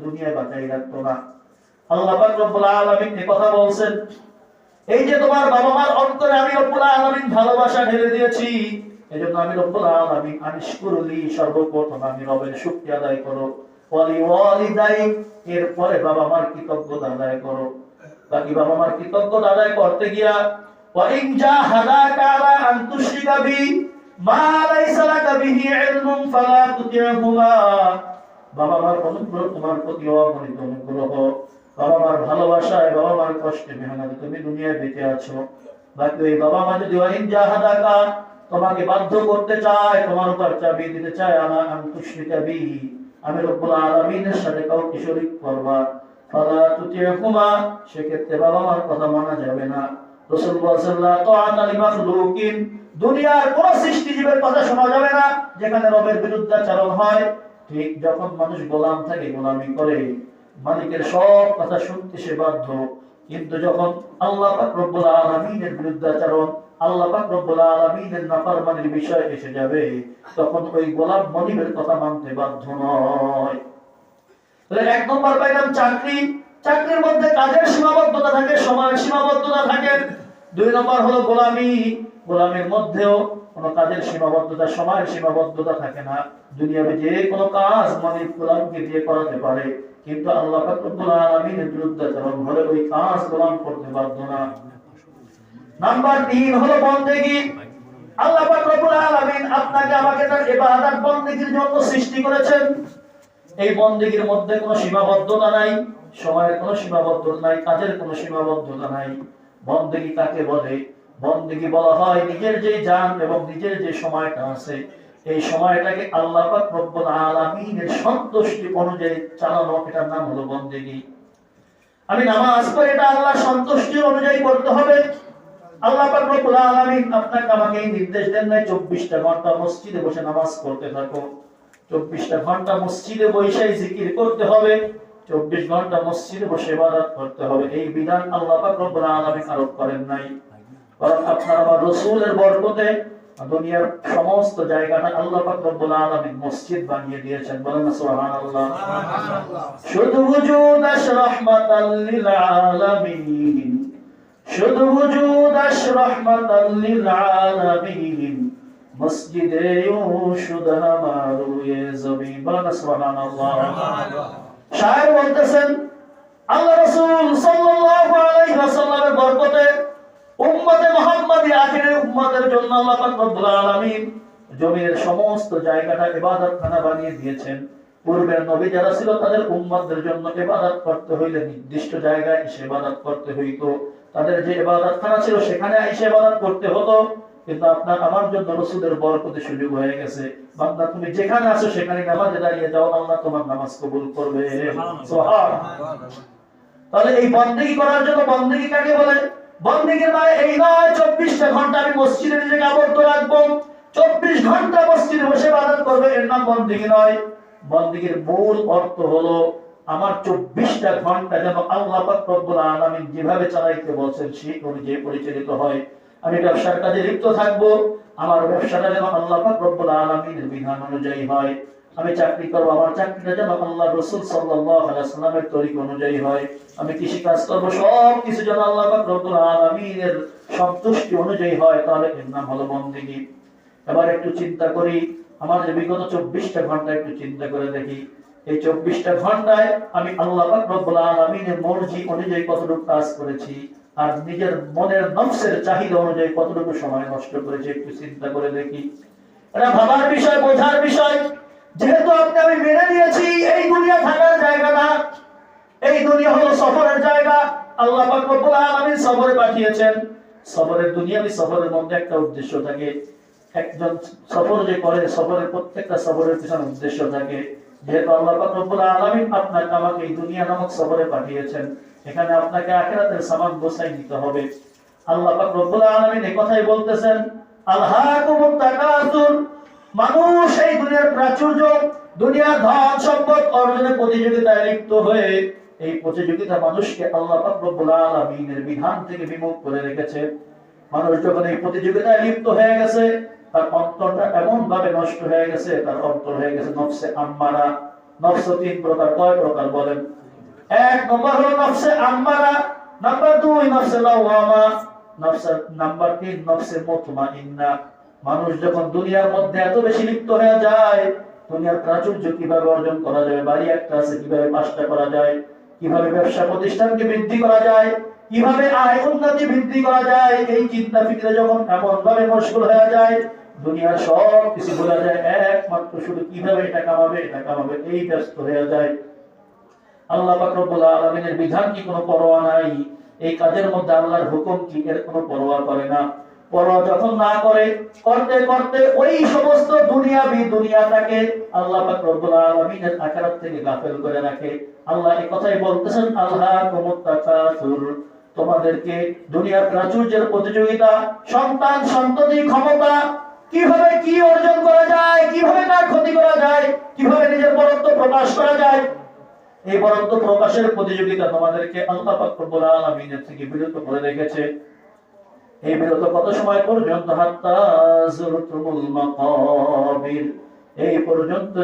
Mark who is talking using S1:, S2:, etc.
S1: দুনিয়ায় বাঁচাই রাখতো না। আল্লাহ পাক রব্বুল আলামিন এই কথা বলছেন, এই যে তোমার বাবা মার অন্তরে আমি রব্বুল আলামিন ভালোবাসা ঢেলে দিয়েছি, এজন্য আমি রব্বুল আলামিন আনিশকুরলি, সর্বপ্রথম আমি রবের শুকরিয়া আদায় করো, ওয়ালি ওয়ালিদাই, এরপরে বাবা মার কৃতজ্ঞতা আদায় করো। বাকি বাবা মার কৃতজ্ঞতা আদায় করতে গিয়া ওয়া ইন জাহাদাকা আলা আন তুশরিকা বি মা লাইসা লাকা বিহি ইলমুন ফালা তুতি'হুমা, বাবা মার অনুগ্রহ তোমার প্রতি অগণিত অনুগ্রহ, বাবা মার ভালোবাসায়, বাবা মার কষ্টে মেহনতে তুমি দুনিয়ায় বেঁচে আছো। বাকি ওই বাবা মা যদি ওয়াইন জাহাদাকা, তোমাকে বাধ্য করতে চায়, তোমার উপর চাপিয়ে দিতে চায়, আলা আন তুশরিকা বি, আমি রব্বুল আলামিনের সাথে কাউকে শরীক করবা, ফালা তুতি'হুমা, সেক্ষেত্রে বাবা মার কথা মানা যাবে না। রাসূল বলেছেন লা তাআতা লিমাখলুকিন, দুনিয়ার কোন সৃষ্টিজীবের কথা শোনা যাবে না যেখানে রবের বিরুদ্ধাচরণ হয়। ঠিক যখন মানুষ গোলাম থাকে, গোলামি করে, মালিকের সব কথা শুনতে সে বাধ্য, কিন্তু যখন আল্লাহ পাক রব্বুল আলামিনের বিরুদ্ধাচরণ, আল্লাহ পাক রব্বুল আলামিনের নাফরমানির বিষয় এসে যাবে, তখন ওই গোলাম মালিকের কথা মানতে বাধ্য নয়। তাহলে এক নম্বর পাইলাম চাকরি, চাকরির মধ্যে কাজের সীমাবদ্ধতা থাকে, সময়ের সীমাবদ্ধতা থাকে। দুই নম্বর হলো গোলামি, গোলামের মধ্যেও কোনো কাজের সীমাবদ্ধতা, সময়ের সীমাবদ্ধতা থাকে না। দুনিয়াতে যে কোনো কাজ মালিক গোলামকে দিয়ে করাতে পারে, কিন্তু আল্লাহ পাক রব্বুল আলামিনের বিরুদ্ধাচরণ হলে ওই কাজ গোলাম করতে বাধ্য না। নাম্বার 3 হলো বন্দেগী। আল্লাহ পাক রব্বুল আলামিন আপনাকে আমাকে তার ইবাদত বন্দেগীর জন্য সৃষ্টি করেছেন। এই বন্দেগীর মধ্যে কোনো সীমাবদ্ধতা নাই, সময়ের কোনো সীমাবদ্ধতা নাই, কাজের কোনো সীমাবদ্ধতা নাই। বন্দেগী কাকে বলে? বন্দেগী বলা হয় নিজের যে জান এবং নিজের যে সময়টা আছে, এই সময়টাকে আল্লাহ পাক রব্বুল আলামিনের সন্তুষ্টি অনুযায়ী চালানো, এটার নাম হলো বন্দেগী। আমি নামাজ পড়ি, এটা আল্লাহর সন্তুষ্টি অনুযায়ী করতে হবে। আল্লাহ পাক রব্বুল আলামিন আপনাকে আমাকে এই নির্দেশ দেন নাই 24টা ঘন্টা মসজিদে বসে নামাজ পড়তে থাকো, 24টা ঘন্টা মসজিদে বসে জিকির করতে হবে, 24 ঘন্টা মসজিদে বসে ইবাদত করতে হবে। এই বিধান আল্লাহ পাক রব্বুল আলামিন আরোপ করেন নাই। কারণ আপনার আমার রাসূলের বরকতে দুনিয়ার সমস্ত জায়গাটা আল্লাহ পাক রব্বুল আলামিন মসজিদ বানিয়ে দিয়েছেন। বলেন সুবহানাল্লাহ। শুধু ওজুদ রাহমাতাল লিল আলামিন, শুধু ওজুদ রাহমাতাল লিল আলামিন, মসজিদে শুদ হামারু এ জমি। বলেন সুবহানাল্লাহ। শায়ের বলতেছেন আল্লাহ রাসূল সাল্লাল্লাহু আলাইহি ওয়াসাল্লামের বরকতে উম্মতে মুহাম্মাদি আখিরের উম্মতের জন্য আল্লাহ পাক রব্বুল আলামিন জমির সমস্ত জায়গাটা ইবাদতখানা বানিয়ে দিয়েছেন। পূর্বের নবী যারা ছিল তাদের উম্মতদের জন্য ইবাদত করতে হইলে নির্দিষ্ট জায়গায় এসে ইবাদত করতে হইতো, তাদের যে ইবাদতখানা ছিল সেখানে এসে ইবাদত করতে হতো। কিন্তু আপনার আমার জন্য রাসূলের বরকতে সুযোগ হয়ে গেছে, বান্দা তুমি যেখানে আছো সেখানে নামাজে দাঁড়িয়ে যাও, আল্লাহ তোমার নামাজ কবুল করবে। সুবহানাল্লাহ। তাহলে এই বন্দেগী করার জন্য, বন্দেগী কাকে বলে? বন্দেগীর মানে এই নয় 24টা ঘন্টা আমি মসজিদে নিজেকে আবদ্ধ রাখবো, 24 ঘন্টা মসজিদে বসে ইবাদত করবে, এর নাম বন্দেগী নয়। বন্দেগীর মূল অর্থ হলো আমার 24টা ঘন্টা যেন আল্লাহ পাক রব্বুল আলামিন যেভাবে চালাইতে বলেছেন সেই অনুযায়ী পরিচালিত হয়। আমি ব্যবসার কাজে লিপ্ত থাকবো, আমার ব্যবসাটা যেন আল্লাহ পাক রব্বুল আলামিনের বিধান অনুযায়ী হয়। আমি চাকরি করব, আমার চাকরিটা যেন আল্লাহর রাসূল সাল্লাল্লাহু আলাইহি ওয়াসাল্লামের তরিকা অনুযায়ী হয়। আমি কৃষি কাজ করব, সব কিছু যেন আল্লাহ পাক রব্বুল আলামিনের সন্তুষ্টি অনুযায়ী হয়, তাহলে এর নাম হলো বন্দেগী। এবার একটু চিন্তা করি, আমার যে বিগত 24টা ঘন্টা একটু চিন্তা করে দেখি, এই 24টা ঘন্টায় আমি আল্লাহ পাক রব্বুল আলামিনের মর্জি অনুযায়ী কতটুকু কাজ করেছি, আর নিজের মনের নফসের চাহিদা অনুযায়ী কতটুকু সময় নষ্ট করেছি, একটু চিন্তা করে দেখি। এটা ভাবার বিষয়, বোঝার বিষয়। যেহেতু আপনি আমি মেনে নিয়েছি এই দুনিয়া থাকার জায়গা না, এই দুনিয়া হলো সফরের জায়গা। আল্লাহ পাক রব্বুল আলামিন সফরে পাঠিয়েছেন। সফরের দুনিয়াবি সফরের মধ্যে একটা উদ্দেশ্য থাকে। একজন সফর যে করে, সফরের প্রত্যেকটা সফরের পিছনে উদ্দেশ্য থাকে। যেহেতু আল্লাহ পাক রব্বুল আলামিন আপনাকে আমাকে এই দুনিয়া নামক সফরে পাঠিয়েছেন, এখানে আপনাকে আখিরাতের সামান গোছাই নিতে হবে। আল্লাহ পাক রব্বুল আলামিন এই কথাই বলতেছেন, আলহাকুমুত তাকাসুর, মানুষ এই দুনিয়ার প্রাচুর্য, দুনিয়ার ধন সম্পদ অর্জনের প্রতিযোগিতায় লিপ্ত হয়ে এই প্রতিযোগিতা মানুষকে আল্লাহ পাক রব্বুল আলামিনের বিধান থেকে বিমুখ করে রেখেছে। মানুষ যখন এই প্রতিযোগিতায় লিপ্ত হয়ে গেছে, তার অন্তরটা এমন ভাবে নষ্ট হয়ে গেছে, তার অন্তর হয়ে গেছে নফসে আম্মারা। নফস তিন প্রকার, কয় প্রকার বলেন? এক নম্বর হলো নফসে আম্মারা, নাম্বার 2 নফসে লাওয়ামা, নাম্বার 3 নফসে মুতমাইন্না। মানুষ যখন দুনিয়ার মধ্যে এত বেশি লিপ্ত হয়ে যায়, দুনিয়ার প্রাচুর্য কিভাবে অর্জন করা যায়, বাড়ি একটা আছে কিভাবে 5টা করা যায়, কিভাবে ব্যবসা প্রতিষ্ঠানকে বৃদ্ধি করা যায়, কিভাবে আয় উন্নতি বৃদ্ধি করা যায়, এই চিন্তা ফিক্রে যখন এমন ভাবে মশগুল হয়ে যায়, দুনিয়ার সব কিছু ভুলে যায়, একমাত্র শুধু কিভাবে এটা কামাবে এই ব্যস্ত হয়ে যায়। আল্লাহ পাক রব্বুল আলামিনের বিধান কি কোনো পরোয়া নাই? এই কাজের মধ্যে আল্লাহর হুকুম কি এর কোনো পরোয়া করে না? পরোয়া যখন না করে, করতে করতে ওই সমস্ত দুনিয়াটাকে আল্লাহ পাক রব্বুল আলামিনের আখিরাত থেকে গাফেল করে রাখে। আল্লাহ এই কথাই বলতেছেন, আল্লাহকুমুত তাকাসুর, তোমাদেরকে দুনিয়ার প্রাচুর্যের প্রতিযোগিতা, সন্তান সন্ততি ক্ষমতা, কিভাবে কি অর্জন করা যায়, কিভাবে কার ক্ষতি করা যায়, কিভাবে নিজের বরত্ব প্রকাশ করা যায়, এই বরত্ব প্রকাশের প্রতিযোগিতা তোমাদেরকে আল্লাহ পাক রব্বুল আলামিনের থেকে বিরত করে রেখেছে। এই বিরত কত সময় পর্যন্ত? হাত্তা যুরতুমুল মাকাবির, এই পর্যন্ত